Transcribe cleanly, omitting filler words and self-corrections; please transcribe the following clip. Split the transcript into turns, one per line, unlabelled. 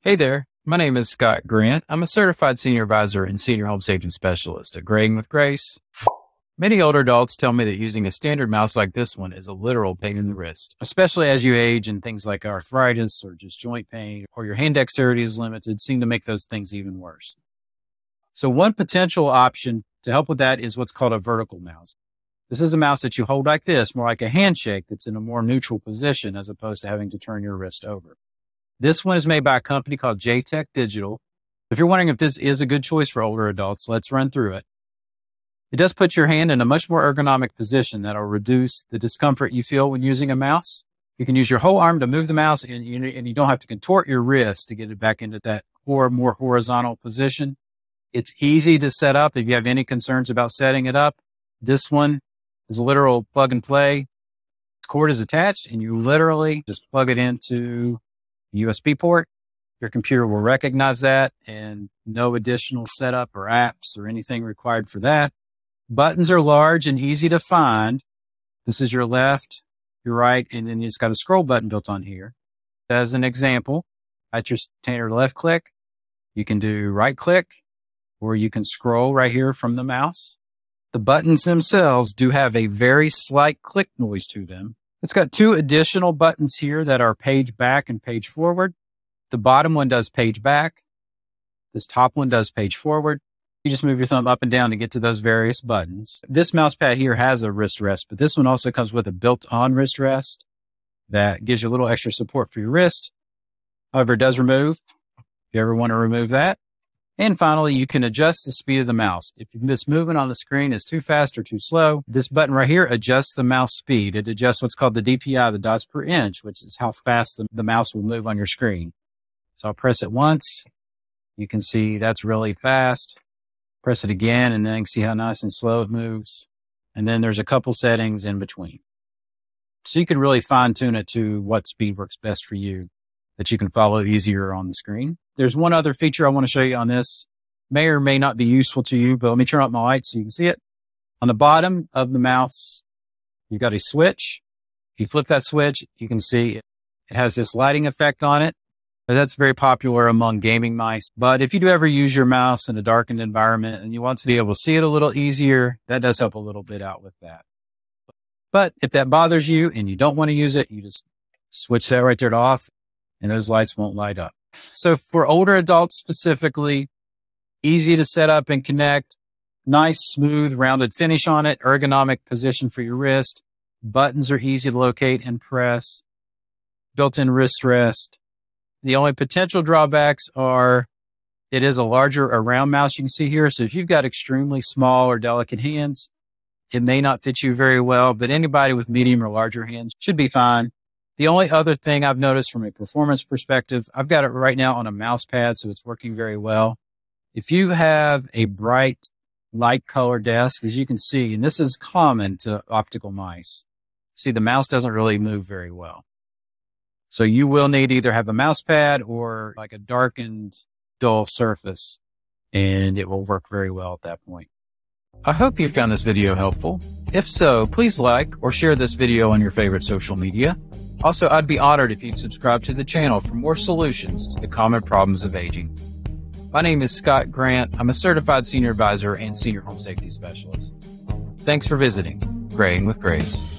Hey there, my name is Scott Grant. I'm a certified senior advisor and senior home safety specialist at Graying with Grace. Many older adults tell me that using a standard mouse like this one is a literal pain in the wrist, especially as you age and things like arthritis or just joint pain or your hand dexterity is limited seem to make those things even worse. So one potential option to help with that is what's called a vertical mouse. This is a mouse that you hold like this, more like a handshake that's in a more neutral position as opposed to having to turn your wrist over. This one is made by a company called JTech Digital. If you're wondering if this is a good choice for older adults, let's run through it. It does put your hand in a much more ergonomic position that'll reduce the discomfort you feel when using a mouse. You can use your whole arm to move the mouse and you don't have to contort your wrist to get it back into that more horizontal position. It's easy to set up. If you have any concerns about setting it up, this one is a literal plug and play. The cord is attached and you literally just plug it into the USB port. Your computer will recognize that and no additional setup or apps or anything required for that. Buttons are large and easy to find. This is your left, your right, and then it's got a scroll button built on here. As an example, at your standard left click, you can do right click, or you can scroll right here from the mouse. The buttons themselves do have a very slight click noise to them. It's got two additional buttons here that are page back and page forward. The bottom one does page back. This top one does page forward. You just move your thumb up and down to get to those various buttons. This mouse pad here has a wrist rest, but this one also comes with a built-on wrist rest that gives you a little extra support for your wrist. However, it does remove if you ever want to remove that. And finally, you can adjust the speed of the mouse. If this movement on the screen is too fast or too slow, this button right here adjusts the mouse speed. It adjusts what's called the DPI, the dots per inch, which is how fast the mouse will move on your screen. So I'll press it once. You can see that's really fast. Press it again, and then you can see how nice and slow it moves. And then there's a couple settings in between. So you can really fine tune it to what speed works best for you that you can follow easier on the screen. There's one other feature I want to show you on this. May or may not be useful to you, but let me turn up my light so you can see it. On the bottom of the mouse, you've got a switch. If you flip that switch, you can see it has this lighting effect on it. That's very popular among gaming mice. But if you do ever use your mouse in a darkened environment and you want to be able to see it a little easier, that does help a little bit out with that. But if that bothers you and you don't want to use it, you just switch that right there to off and those lights won't light up. So for older adults specifically, easy to set up and connect, nice, smooth, rounded finish on it, ergonomic position for your wrist. Buttons are easy to locate and press, built-in wrist rest. The only potential drawbacks are it is a larger round mouse you can see here. So if you've got extremely small or delicate hands, it may not fit you very well, but anybody with medium or larger hands should be fine. The only other thing I've noticed from a performance perspective, I've got it right now on a mouse pad, so it's working very well. If you have a bright light color desk, as you can see, and this is common to optical mice, see the mouse doesn't really move very well. So you will need to either have a mouse pad or like a darkened, dull surface, and it will work very well at that point. I hope you found this video helpful. If so, please like or share this video on your favorite social media. Also, I'd be honored if you'd subscribe to the channel for more solutions to the common problems of aging. My name is Scott Grant. I'm a certified senior advisor and senior home safety specialist. Thanks for visiting Graying with Grace.